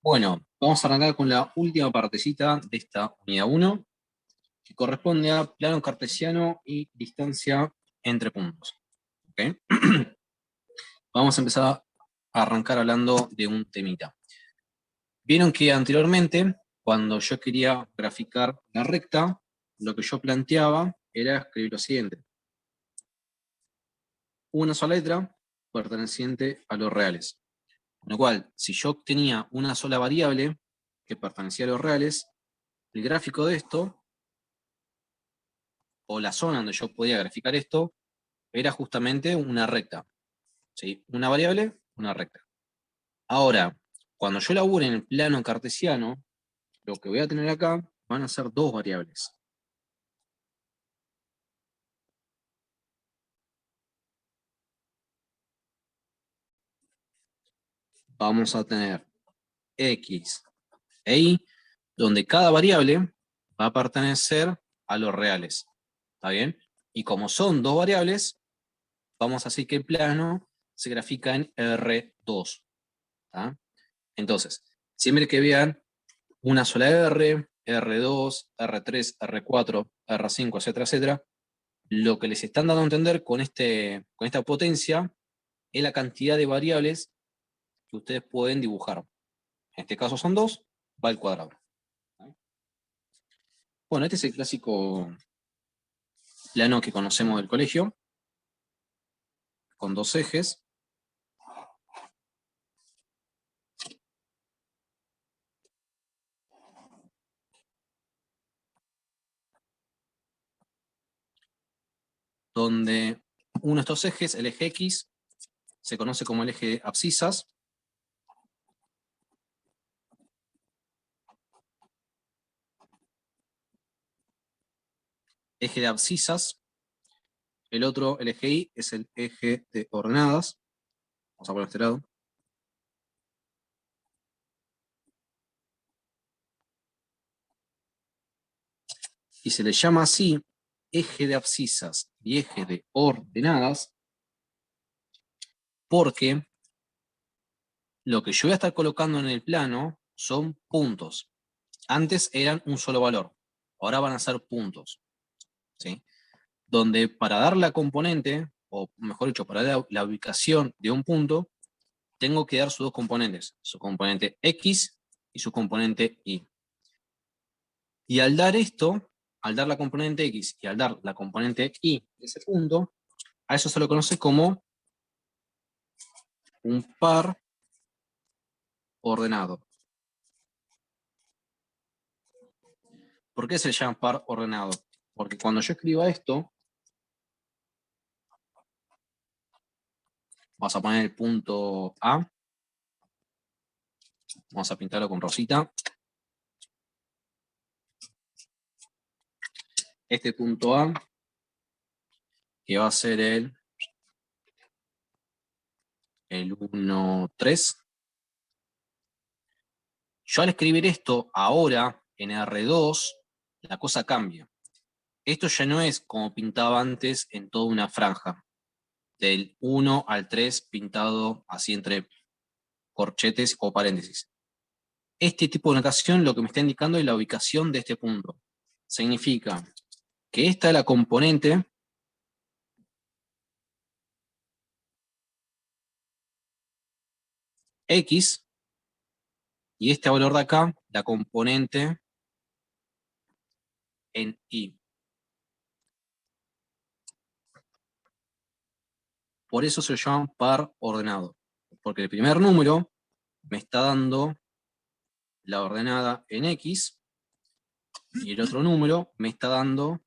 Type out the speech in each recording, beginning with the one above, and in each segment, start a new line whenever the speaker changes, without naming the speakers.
Bueno, vamos a arrancar con la última partecita de esta unidad 1, que corresponde a plano cartesiano y distancia entre puntos. ¿Okay? Vamos a empezar a arrancar hablando de un temita. Vieron que anteriormente, cuando yo quería graficar la recta, lo que yo planteaba era escribir lo siguiente. Una sola letra perteneciente a los reales. Con lo cual, si yo tenía una sola variable que pertenecía a los reales, el gráfico de esto, o la zona donde yo podía graficar esto, era justamente una recta. ¿Sí? Una variable, una recta. Ahora, cuando yo labure en el plano cartesiano, lo que voy a tener acá van a ser dos variables. Vamos a tener X e Y, donde cada variable va a pertenecer a los reales. ¿Está bien? Y como son dos variables, vamos a decir que el plano se grafica en R2. ¿Tá? Entonces, siempre que vean una sola R, R2, R3, R4, R5, etcétera, etcétera, lo que les están dando a entender con esta potencia es la cantidad de variables que ustedes pueden dibujar. En este caso son dos, va al cuadrado. Bueno, este es el clásico plano que conocemos del colegio, con dos ejes. Donde uno de estos ejes, el eje X, se conoce como el eje de abscisas. Eje de abscisas. El otro, el eje Y, es el eje de ordenadas. Vamos a poner este lado. Y se le llama así eje de abscisas y eje de ordenadas porque lo que yo voy a estar colocando en el plano son puntos. Antes eran un solo valor, ahora van a ser puntos. ¿Sí? Donde para dar la componente, o mejor dicho, para dar la ubicación de un punto, tengo que dar sus dos componentes, su componente X y su componente Y. Y al dar esto, al dar la componente X y al dar la componente Y de ese punto, a eso se lo conoce como un par ordenado. ¿Por qué se llama par ordenado? Porque cuando yo escriba esto, vamos a poner el punto A, vamos a pintarlo con rosita. Este punto A, que va a ser el 1, 3. Yo al escribir esto ahora en R2, la cosa cambia. Esto ya no es como pintaba antes en toda una franja, del 1 al 3 pintado así entre corchetes o paréntesis. Este tipo de notación lo que me está indicando es la ubicación de este punto. Significa que esta es la componente X y este valor de acá, la componente en Y. Por eso se llama par ordenado, porque el primer número me está dando la ordenada en X y el otro número me está dando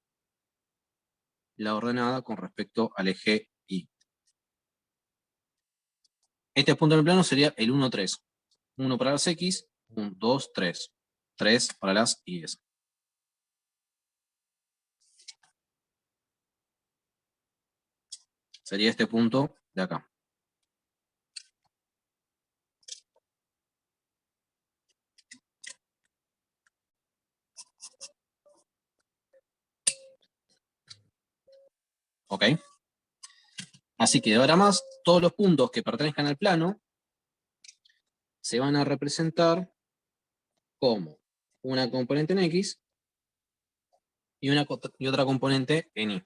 la ordenada con respecto al eje Y. Este punto en el plano sería el 1, 3. 1 para las X, 1, 2, 3. 3 para las Y. Sería este punto de acá. ¿Ok? Así que de ahora más, todos los puntos que pertenezcan al plano se van a representar como una componente en X y otra componente en Y.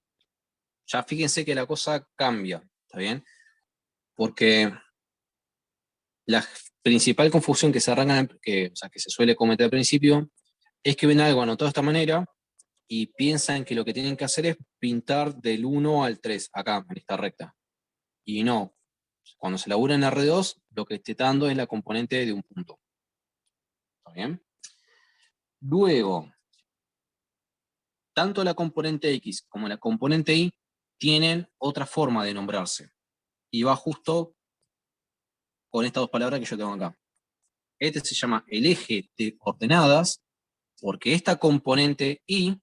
Ya fíjense que la cosa cambia, ¿está bien? Porque la principal confusión que se arranca, o sea, que se suele cometer al principio, es que ven algo anotado de esta manera y piensan que lo que tienen que hacer es pintar del 1 al 3, acá, en esta recta. Y no. Cuando se labura en R2, lo que esté dando es la componente de un punto. ¿Está bien? Luego, tanto la componente X como la componente Y tienen otra forma de nombrarse. Y va justo con estas dos palabras que yo tengo acá. Este se llama el eje de ordenadas, porque esta componente Y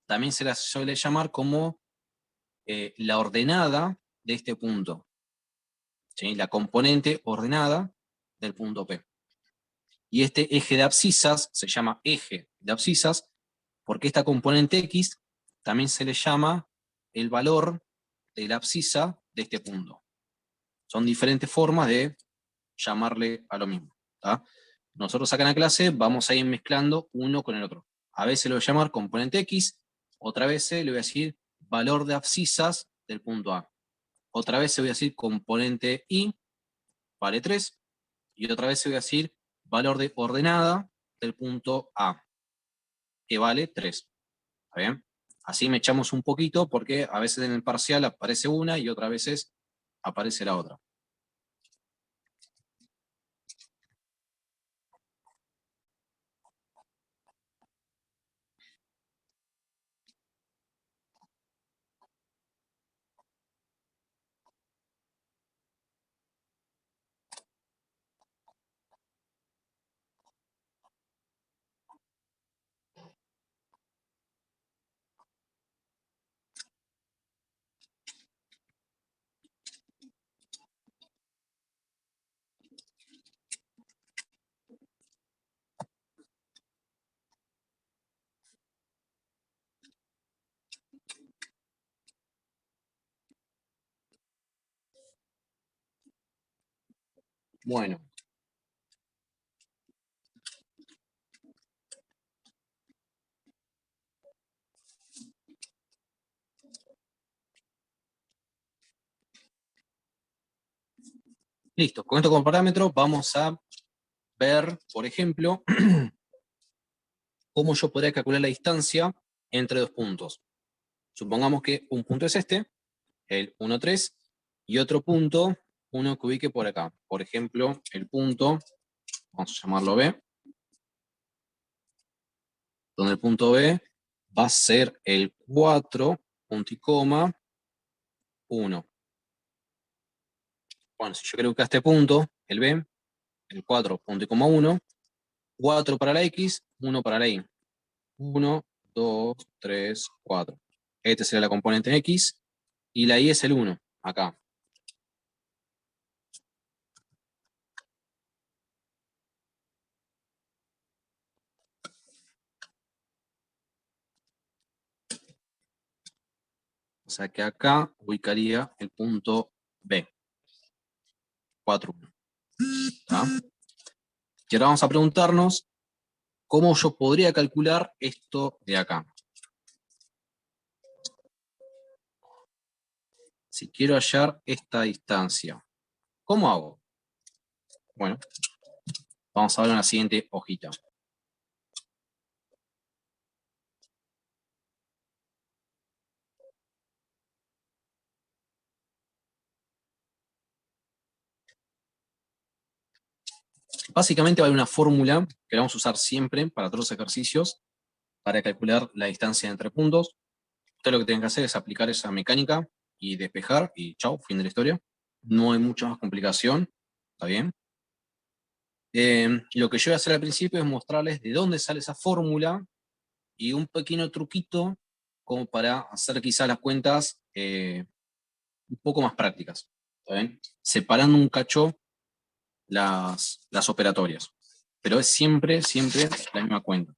también se la suele llamar como la ordenada de este punto. ¿Sí? La componente ordenada del punto P. Y este eje de abscisas se llama eje de abscisas porque esta componente X también se le llama el valor de la abscisa de este punto. Son diferentes formas de llamarle a lo mismo. ¿Tá? Nosotros acá en la clase vamos a ir mezclando uno con el otro. A veces lo voy a llamar componente X, otra vez le voy a decir valor de abscisas del punto A. Otra vez voy a decir componente Y, vale 3, y otra vez voy a decir valor de ordenada del punto A, que vale 3. ¿Está bien? Así me echamos un poquito porque a veces en el parcial aparece una y otras veces aparece la otra. Bueno, listo. Con esto como parámetro vamos a ver, por ejemplo, cómo yo podría calcular la distancia entre dos puntos. Supongamos que un punto es este, el 1, 3, y otro punto, uno que ubique por acá. Por ejemplo, el punto, vamos a llamarlo B, donde el punto B va a ser el 4, punto y coma, 1. Bueno, si yo quiero buscar este punto, el B, el 4, punto y coma 1, 4 para la X, 1 para la Y. 1, 2, 3, 4. Este sería la componente X, y la Y es el 1, acá. O sea que acá ubicaría el punto B, 4, 1. ¿Tá? Y ahora vamos a preguntarnos cómo yo podría calcular esto de acá. Si quiero hallar esta distancia, ¿cómo hago? Bueno, vamos a ver en la siguiente hojita. Básicamente va a haber una fórmula que la vamos a usar siempre para todos los ejercicios para calcular la distancia entre puntos. Usted lo que tiene que hacer es aplicar esa mecánica y despejar y chau, fin de la historia. No hay mucha más complicación, ¿está bien? Lo que yo voy a hacer al principio es mostrarles de dónde sale esa fórmula y un pequeño truquito como para hacer quizás las cuentas un poco más prácticas, ¿está bien? Separando un cacho las operatorias. Pero es siempre, siempre la misma cuenta.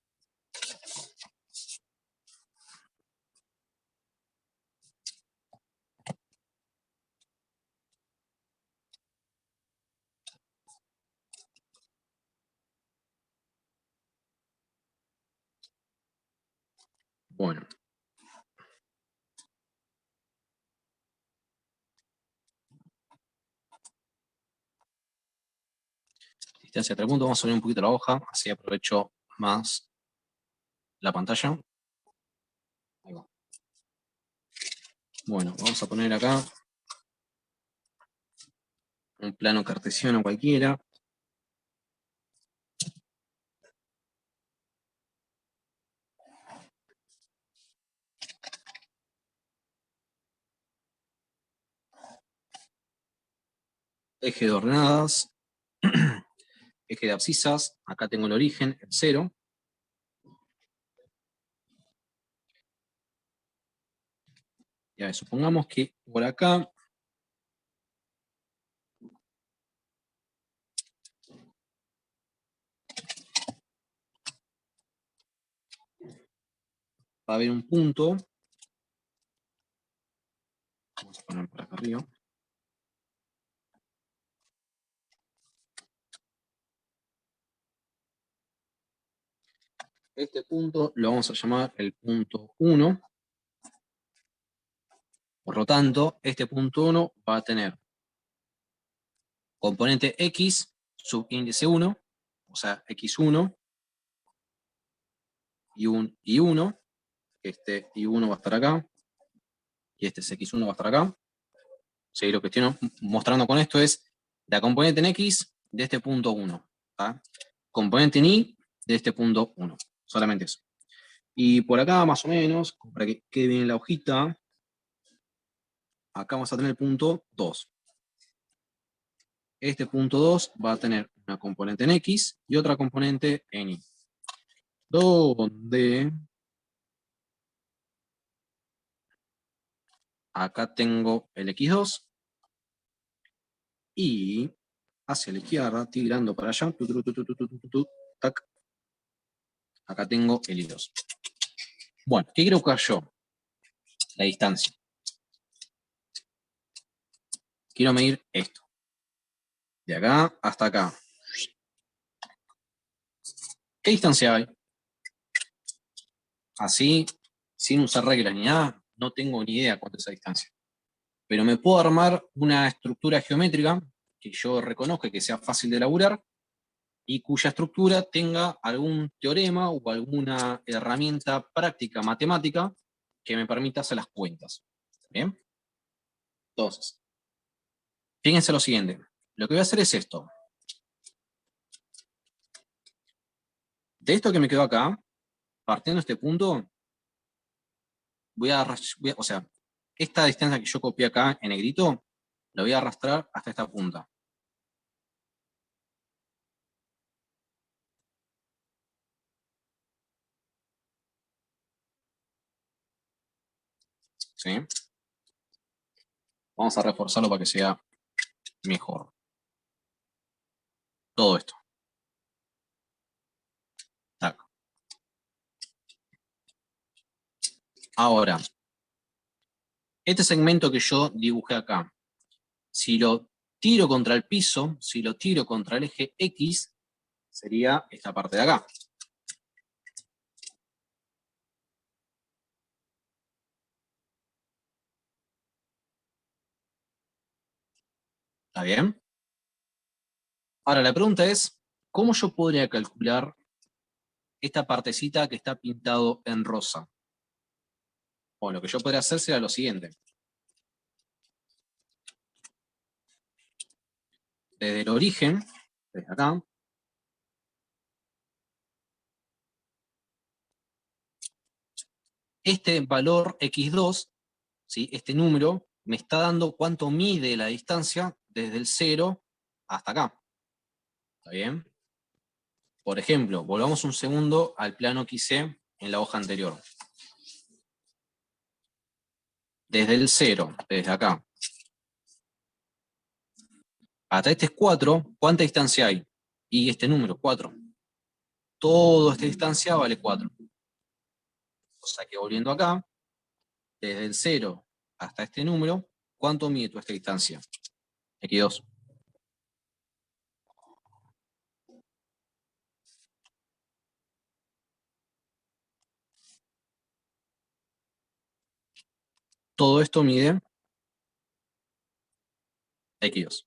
Bueno. Distancia de 3 puntos. Vamos a subir un poquito la hoja, así aprovecho más la pantalla. Ahí va. Bueno, vamos a poner acá un plano cartesiano cualquiera. Eje de ordenadas. Eje de abscisas. Acá tengo el origen, el 0. Y a ver, supongamos que por acá va a haber un punto. Vamos a poner por acá arriba. Este punto lo vamos a llamar el punto 1. Por lo tanto, este punto 1 va a tener componente x subíndice 1, o sea, x1 y un y1. Este y1 va a estar acá y este es x1 va a estar acá. Sí, lo que estoy mostrando con esto es la componente en x de este punto 1. ¿tá? Componente en y de este punto 1. Solamente eso. Y por acá, más o menos, para que quede bien la hojita, acá vamos a tener el punto 2. Este punto 2 va a tener una componente en x y otra componente en y. Donde acá tengo el x2 y hacia la izquierda, tirando para allá, tac, acá tengo el y2. Bueno, ¿qué quiero buscar yo? La distancia. Quiero medir esto. De acá hasta acá. ¿Qué distancia hay? Así, sin usar reglas ni nada, no tengo ni idea cuánto es esa distancia. Pero me puedo armar una estructura geométrica que yo reconozca que sea fácil de elaborar y cuya estructura tenga algún teorema o alguna herramienta práctica matemática que me permita hacer las cuentas. ¿Bien? Entonces, fíjense lo siguiente. Lo que voy a hacer es esto. De esto que me quedó acá, partiendo de este punto, o sea, esta distancia que yo copié acá en negrito, la voy a arrastrar hasta esta punta. ¿Sí? Vamos a reforzarlo para que sea mejor. Todo esto. Tac. Ahora, este segmento que yo dibujé acá, si lo tiro contra el piso, si lo tiro contra el eje X, sería esta parte de acá. ¿Está bien? Ahora la pregunta es, ¿cómo yo podría calcular esta partecita que está pintado en rosa? Bueno, lo que yo podría hacer sería lo siguiente. Desde el origen, desde acá, este valor x2, ¿sí? Este número, me está dando cuánto mide la distancia desde el 0 hasta acá. ¿Está bien? Por ejemplo, volvamos un segundo al plano que hice en la hoja anterior. Desde el 0, desde acá, hasta este es 4, ¿cuánta distancia hay? Y este número, 4. Toda esta distancia vale 4. O sea que volviendo acá, desde el 0 hasta este número, ¿cuánto mide toda esta distancia? X2. todo esto mide x2.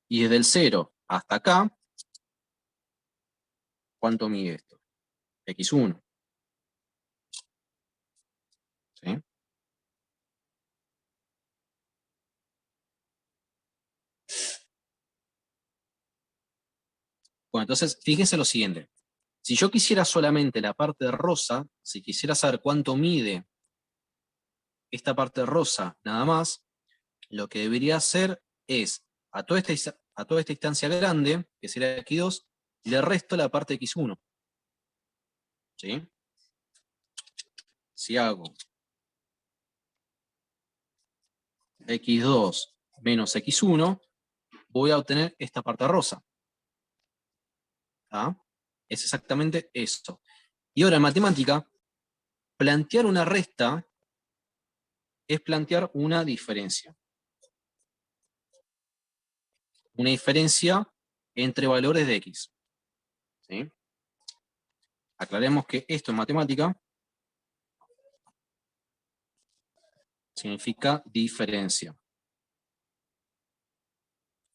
Y desde el 0 hasta acá, ¿cuánto mide esto? x1. ¿Sí? Bueno, entonces, fíjense lo siguiente. Si yo quisiera solamente la parte rosa, si quisiera saber cuánto mide esta parte rosa nada más, lo que debería hacer es, a toda esta instancia grande, que sería x2, le resto la parte x1. ¿Sí? Si hago x2 menos x1, voy a obtener esta parte rosa. ¿Ah? Es exactamente esto. Y ahora en matemática, plantear una resta es plantear una diferencia. Una diferencia entre valores de x. ¿Sí? Aclaremos que esto en matemática significa diferencia.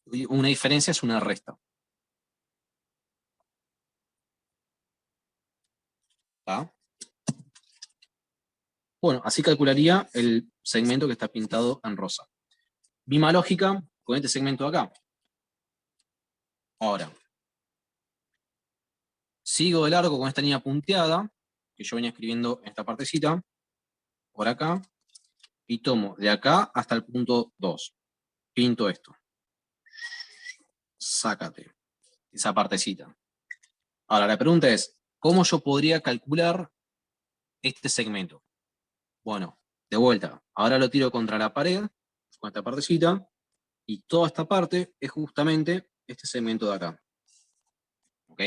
Y una diferencia es una resta. ¿Ah? Bueno, así calcularía el segmento que está pintado en rosa. Misma lógica con este segmento de acá. Ahora, sigo de largo con esta línea punteada, que yo venía escribiendo en esta partecita, por acá, y tomo de acá hasta el punto 2. Pinto esto. Sácate esa partecita. Ahora, la pregunta es, ¿cómo yo podría calcular este segmento? Bueno, de vuelta, ahora lo tiro contra la pared, con esta partecita, y toda esta parte es justamente este segmento de acá. ¿Ok?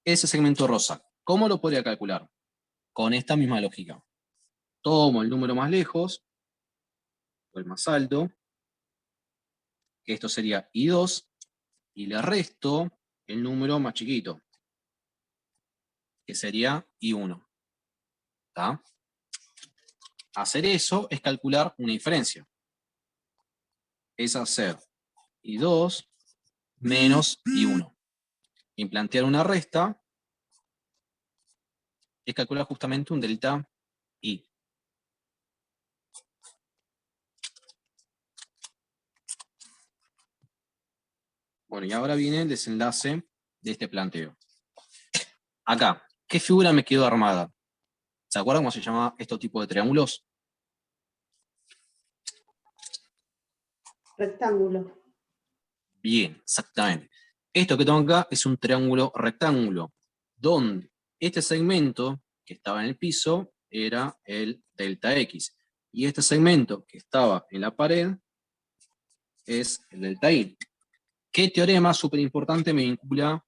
Ese segmento rosa, ¿cómo lo podría calcular? Con esta misma lógica. Tomo el número más lejos, o el más alto, que esto sería I2, y le resto el número más chiquito, que sería I1. ¿Está? Hacer eso es calcular una diferencia. Es hacer I2 menos I1. Y plantear una resta es calcular justamente un delta I. Bueno, y ahora viene el desenlace de este planteo. Acá, ¿qué figura me quedó armada? ¿Se acuerdan cómo se llama este tipo de triángulos?
Rectángulo.
Bien, exactamente. Esto que tengo acá es un triángulo rectángulo, donde este segmento que estaba en el piso era el delta X. Y este segmento que estaba en la pared es el delta Y. ¿Qué teorema súper importante me vincula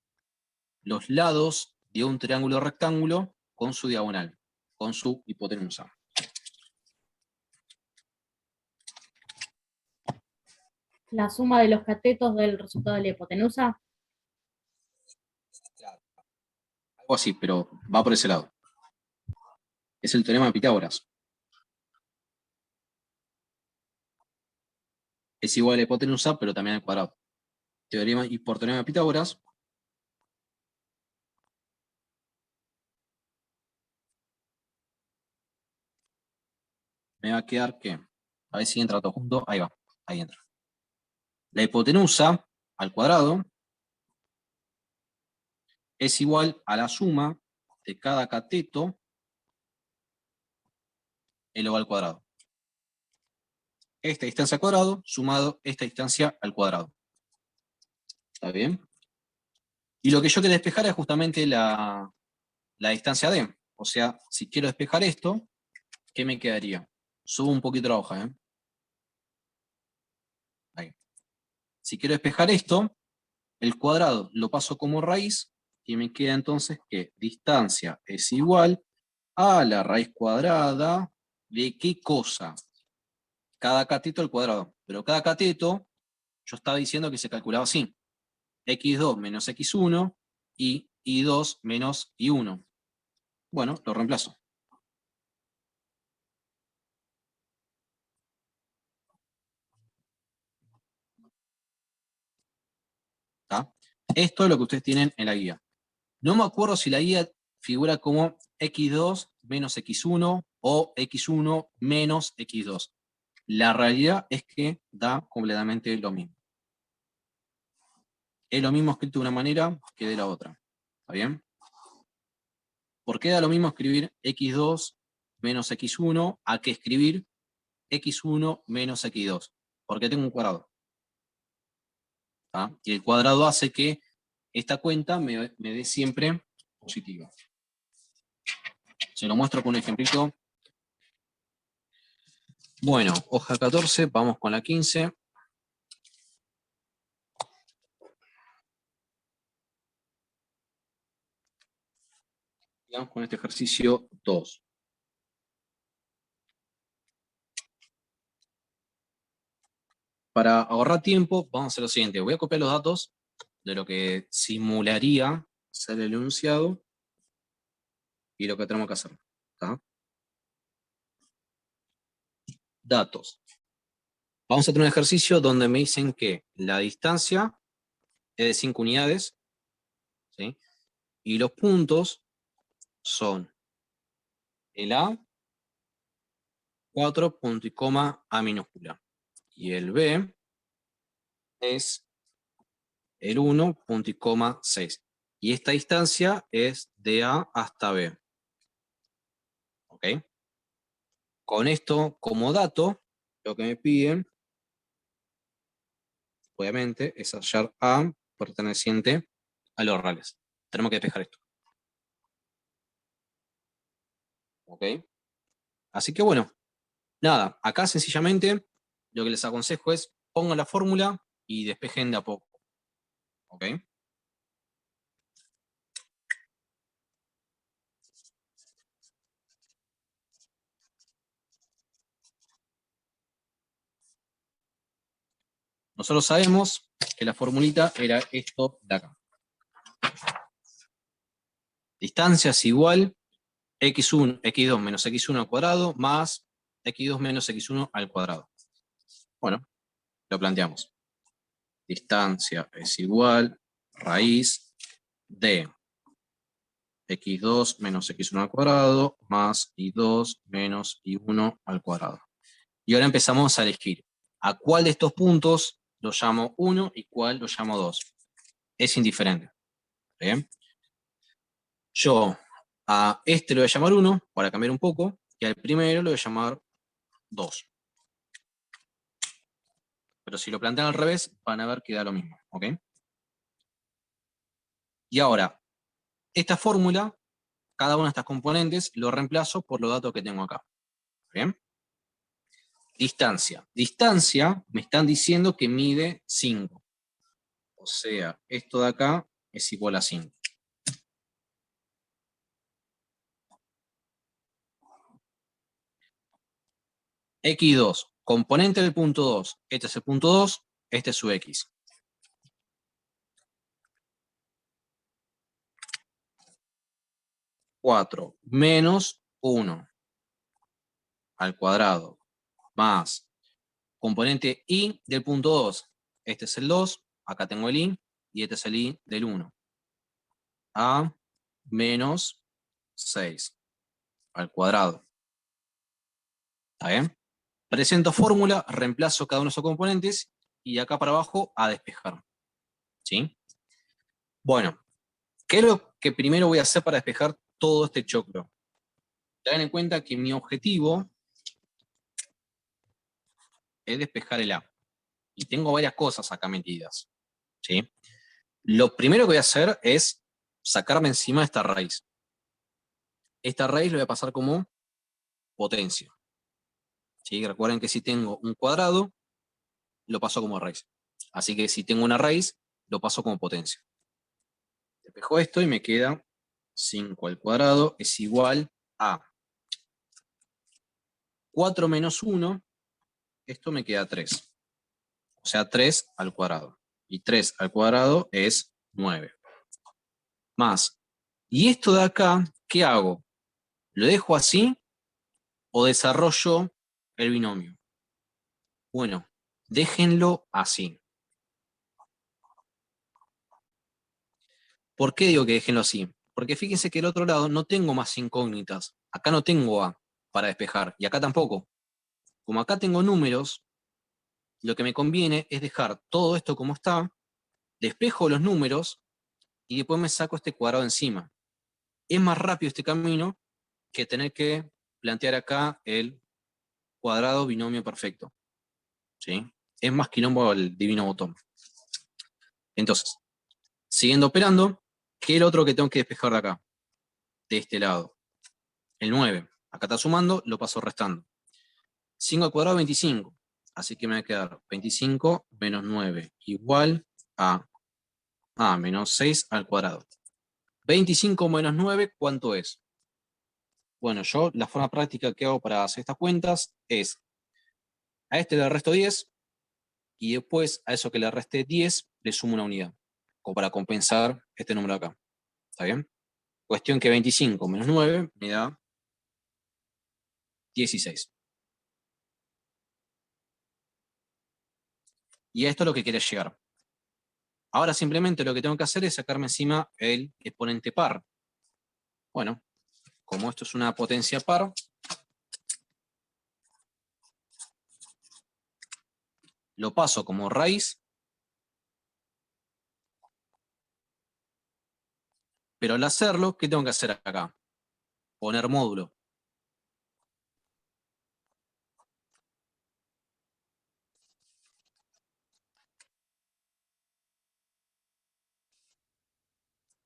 los lados de un triángulo rectángulo con su diagonal, con su hipotenusa?
La suma de los catetos del resultado de la hipotenusa.
Algo así, pero va por ese lado. Es el teorema de Pitágoras. Es igual a la hipotenusa, pero también al cuadrado. Teorema, y por teorema de Pitágoras, me va a quedar que, a ver si entra todo junto, ahí va, ahí entra. La hipotenusa al cuadrado es igual a la suma de cada cateto elevado al cuadrado. Esta distancia al cuadrado sumado esta distancia al cuadrado. ¿Está bien? Y lo que yo quiero despejar es justamente la distancia D. O sea, si quiero despejar esto, ¿qué me quedaría? Subo un poquito la hoja, ¿eh? Ahí. Si quiero despejar esto, el cuadrado lo paso como raíz y me queda entonces que distancia es igual a la raíz cuadrada de ¿qué cosa? Cada cateto al cuadrado. Pero cada cateto, yo estaba diciendo que se calculaba así. x2 menos x1 y y2 menos y1. Bueno, lo reemplazo. Esto es lo que ustedes tienen en la guía. No me acuerdo si la guía figura como x2 menos x1 o x1 menos x2. La realidad es que da completamente lo mismo. Es lo mismo escrito de una manera que de la otra. ¿Está bien? ¿Por qué da lo mismo escribir x2 menos x1 a que escribir x1 menos x2? Porque tengo un cuadrado. ¿Tá? Y el cuadrado hace que esta cuenta me dé siempre positiva. Se lo muestro con un ejemplito. Bueno, hoja 14, vamos con la 15. Vamos con este ejercicio 2. Para ahorrar tiempo, vamos a hacer lo siguiente. Voy a copiar los datos de lo que simularía ser el enunciado y lo que tenemos que hacer. ¿Tá? Datos. Vamos a tener un ejercicio donde me dicen que la distancia es de 5 unidades, ¿sí? Y los puntos son el A, 4, punto y coma, A minúscula. Y el B es el 1, punto y coma, 6. Y esta distancia es de A hasta B. ¿Ok? Con esto como dato, lo que me piden, obviamente, es hallar A perteneciente a los reales. Tenemos que despejar esto. ¿Ok? Así que bueno, nada, acá sencillamente lo que les aconsejo es pongan la fórmula y despejen de a poco. ¿Ok? Nosotros sabemos que la formulita era esto de acá. Distancia es igual x1, x2 menos x1 al cuadrado más x2 menos x1 al cuadrado. Bueno, lo planteamos. Distancia es igual raíz de x2 menos x1 al cuadrado más y2 menos y1 al cuadrado. Y ahora empezamos a elegir a cuál de estos puntos lo llamo 1 y cuál lo llamo 2. Es indiferente. ¿Bien? Yo a este lo voy a llamar 1 para cambiar un poco y al primero lo voy a llamar 2. Pero si lo plantean al revés, van a ver que da lo mismo. ¿Ok? Y ahora, esta fórmula, cada una de estas componentes, lo reemplazo por los datos que tengo acá. ¿Bien? Distancia. Distancia me están diciendo que mide 5. O sea, esto de acá es igual a 5. X2, componente del punto 2. Este es el punto 2, este es su X. Cuatro menos 1 al cuadrado más componente Y del punto 2. Este es el 2, acá tengo el Y, y este es el Y del 1. A menos 6 al cuadrado. ¿Está bien? Presento fórmula, reemplazo cada uno de esos componentes y acá para abajo a despejar. ¿Sí? Bueno, ¿qué es lo que primero voy a hacer para despejar todo este choclo? Tengan en cuenta que mi objetivo es despejar el A. Y tengo varias cosas acá metidas. ¿Sí? Lo primero que voy a hacer es sacarme encima esta raíz. Esta raíz lo voy a pasar como potencia. ¿Sí? Recuerden que si tengo un cuadrado, lo paso como raíz. Así que si tengo una raíz, lo paso como potencia. Despejo esto y me queda 5 al cuadrado es igual a 4 menos 1, esto me queda 3. O sea, 3 al cuadrado. Y 3 al cuadrado es 9. Más. Y esto de acá, ¿qué hago? ¿Lo dejo así o desarrollo el binomio? Bueno, déjenlo así. ¿Por qué digo que déjenlo así? Porque fíjense que del otro lado no tengo más incógnitas. Acá no tengo A para despejar, y acá tampoco. Como acá tengo números, lo que me conviene es dejar todo esto como está, despejo los números, y después me saco este cuadrado encima. Es más rápido este camino que tener que plantear acá el cuadrado binomio perfecto. ¿Sí? Es más quilombo el divino botón. Entonces, siguiendo operando, ¿qué es el otro que tengo que despejar de acá? De este lado. El 9. Acá está sumando, lo paso restando. 5 al cuadrado, 25. Así que me va a quedar 25 menos 9 igual a menos 6 al cuadrado. 25 menos 9, ¿cuánto es? Bueno, yo la forma práctica que hago para hacer estas cuentas es, a este le resto 10 y después a eso que le resté 10 le sumo una unidad, como para compensar este número acá. ¿Está bien? Cuestión que 25 menos 9 me da 16. Y a esto es lo que quiere llegar. Ahora simplemente lo que tengo que hacer es sacarme encima el exponente par. Bueno, como esto es una potencia par, lo paso como raíz, pero al hacerlo, ¿qué tengo que hacer acá? Poner módulo.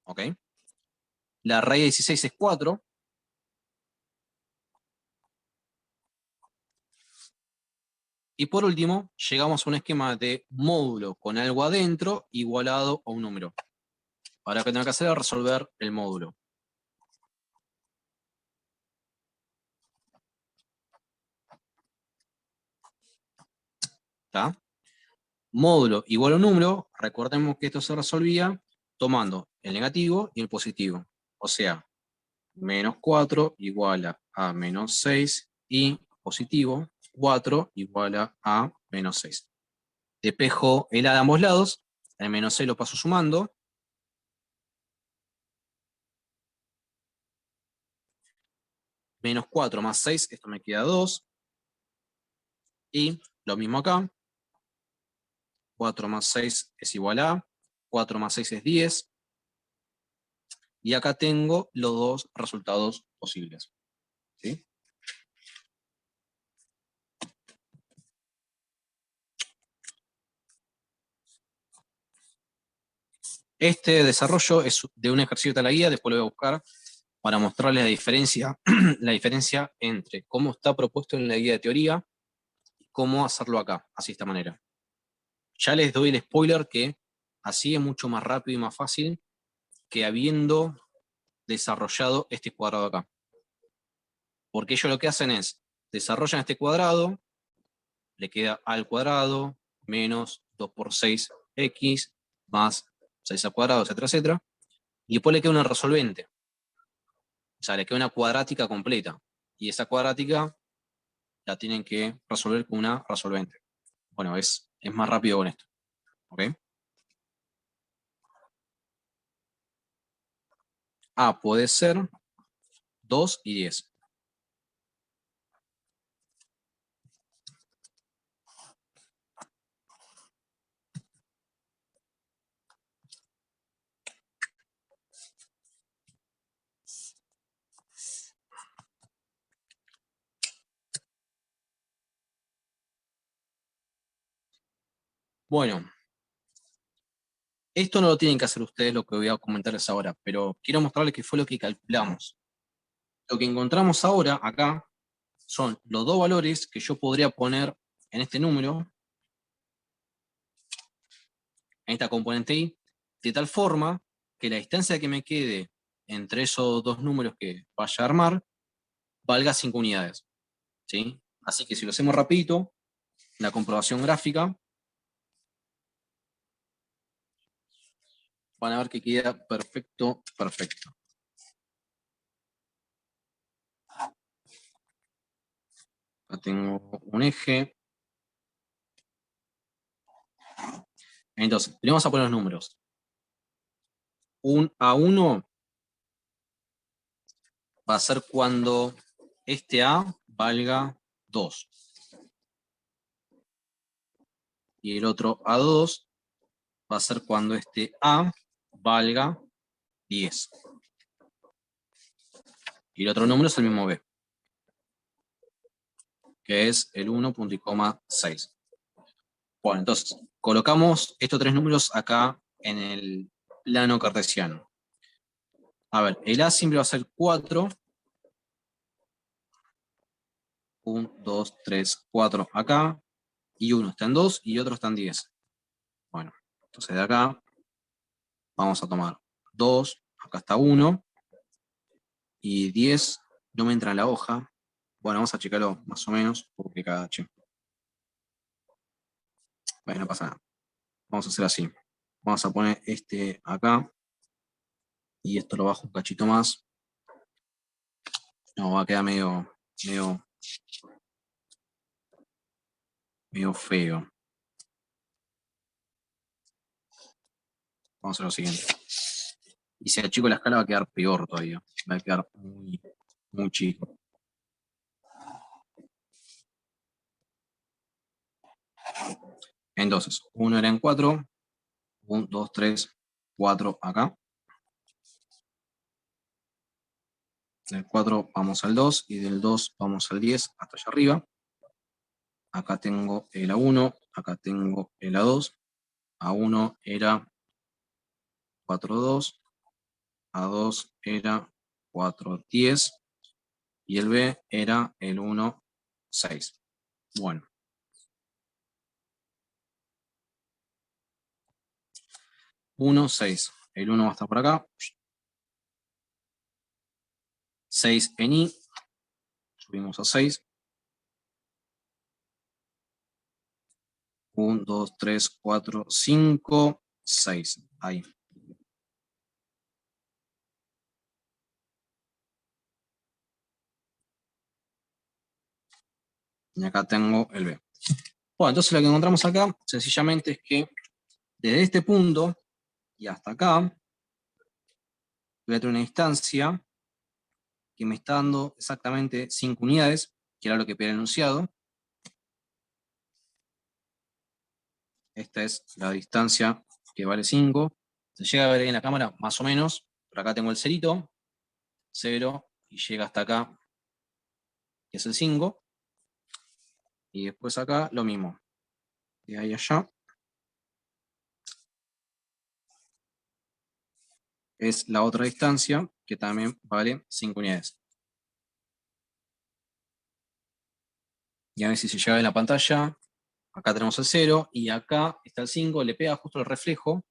¿Ok? La raíz de 16 es 4. Y por último, llegamos a un esquema de módulo con algo adentro igualado a un número. Ahora lo que tengo que hacer es resolver el módulo. ¿Está? Módulo igual a un número, recordemos que esto se resolvía tomando el negativo y el positivo. O sea, menos 4 igual a menos 6 y positivo 4 igual a menos 6. Despejo el A de ambos lados, el menos 6 lo paso sumando. Menos 4 más 6, esto me queda 2. Y lo mismo acá, 4 más 6 es igual a, 4 más 6 es 10. Y acá tengo los dos resultados posibles. ¿Sí? Este desarrollo es de un ejercicio de la guía, después lo voy a buscar para mostrarles la diferencia, la diferencia entre cómo está propuesto en la guía de teoría y cómo hacerlo acá, así de esta manera. Ya les doy el spoiler que así es mucho más rápido y más fácil que habiendo desarrollado este cuadrado acá. Porque ellos lo que hacen es, desarrollan este cuadrado, le queda a al cuadrado menos 2 por 6x más 6 al cuadrado, etcétera, etcétera. Y después le queda una resolvente. O sea, le queda una cuadrática completa. Y esa cuadrática la tienen que resolver con una resolvente. Bueno, es más rápido con esto. ¿Ok? A puede ser 2 y 10. Bueno, esto no lo tienen que hacer ustedes, lo que voy a comentarles ahora, pero quiero mostrarles qué fue lo que calculamos. Lo que encontramos ahora, acá, son los dos valores que yo podría poner en este número, en esta componente i, de tal forma que la distancia que me quede entre esos dos números que vaya a armar valga 5 unidades. ¿Sí? Así que si lo hacemos rapidito, la comprobación gráfica, van a ver que queda perfecto, perfecto. Acá tengo un eje. Entonces, le vamos a poner los números. un A1 va a ser cuando este A valga 2. Y el otro A2 va a ser cuando este A valga 10. Y el otro número es el mismo B, que es el 1,6. Bueno, entonces, colocamos estos tres números acá en el plano cartesiano. A ver, el A siempre va a ser 4. 1, 2, 3, 4 acá. Y uno está en 2 y otro está en 10. Bueno, entonces de acá vamos a tomar 2, acá está 1. Y 10 no me entra en la hoja. Bueno, vamos a checarlo más o menos, porque cada che. Bueno, no pasa nada. Vamos a hacer así. Vamos a poner este acá. Y esto lo bajo un cachito más. No, va a quedar medio feo. Vamos a hacer lo siguiente. Y si achico la escala va a quedar peor todavía. Va a quedar muy chico. Entonces, 1 era en 4. 1, 2, 3, 4 acá. Del 4 vamos al 2 y del 2 vamos al 10 hasta allá arriba. Acá tengo el A1, acá tengo el A2. A1 era 4,2, A2 era 4,10 y el B era el 1,6. Bueno. Uno, 6. El 1 va a estar por acá. 6 en I. Subimos a 6. 1, 2, 3, 4, 5, 6. Ahí. Y acá tengo el B. Bueno, entonces lo que encontramos acá, sencillamente es que desde este punto y hasta acá, voy a tener una distancia que me está dando exactamente 5 unidades, que era lo que pedía el enunciado. Esta es la distancia que vale 5. Se llega a ver ahí en la cámara, más o menos. Por acá tengo el cerito, 0, y llega hasta acá, que es el 5. Y después acá lo mismo. De ahí a allá es la otra distancia, que también vale 5 unidades. Y a ver si se llega en la pantalla. Acá tenemos el 0 y acá está el 5, le pega justo el reflejo.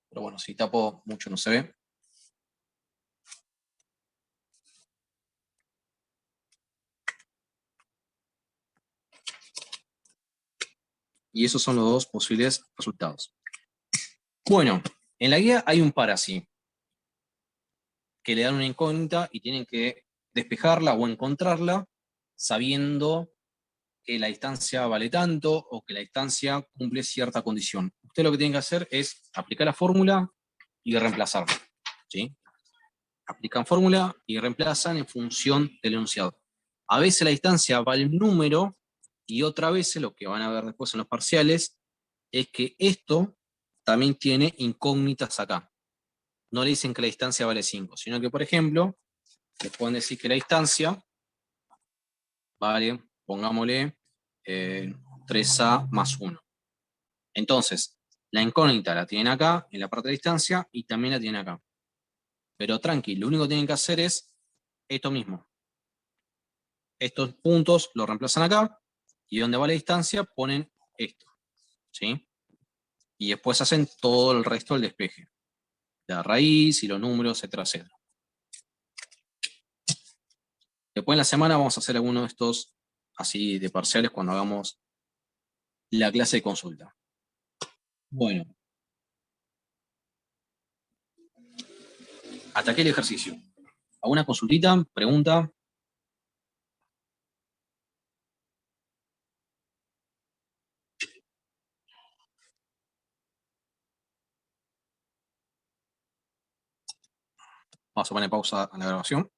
Pero bueno, si tapo mucho no se ve. Y esos son los dos posibles resultados. Bueno, en la guía hay un par así, que le dan una incógnita y tienen que despejarla o encontrarla sabiendo que la distancia vale tanto o que la distancia cumple cierta condición. Usted lo que tiene que hacer es aplicar la fórmula y reemplazarla. ¿Sí? Aplican fórmula y reemplazan en función del enunciado. A veces la distancia vale un número y otra vez lo que van a ver después en los parciales es que esto también tiene incógnitas acá. No le dicen que la distancia vale 5, sino que, por ejemplo, les pueden decir que la distancia vale, pongámosle, 3A más 1. Entonces, la incógnita la tienen acá, en la parte de distancia, y también la tienen acá. Pero tranqui, lo único que tienen que hacer es esto mismo. Estos puntos los reemplazan acá, y donde va la distancia ponen esto. ¿Sí? Y después hacen todo el resto del despeje. La raíz y los números, etcétera, etcétera. Después en la semana vamos a hacer alguno de estos así de parciales cuando hagamos la clase de consulta. Bueno. Hasta aquí el ejercicio. ¿Alguna consultita? ¿Pregunta? Vamos a poner pausa a la grabación.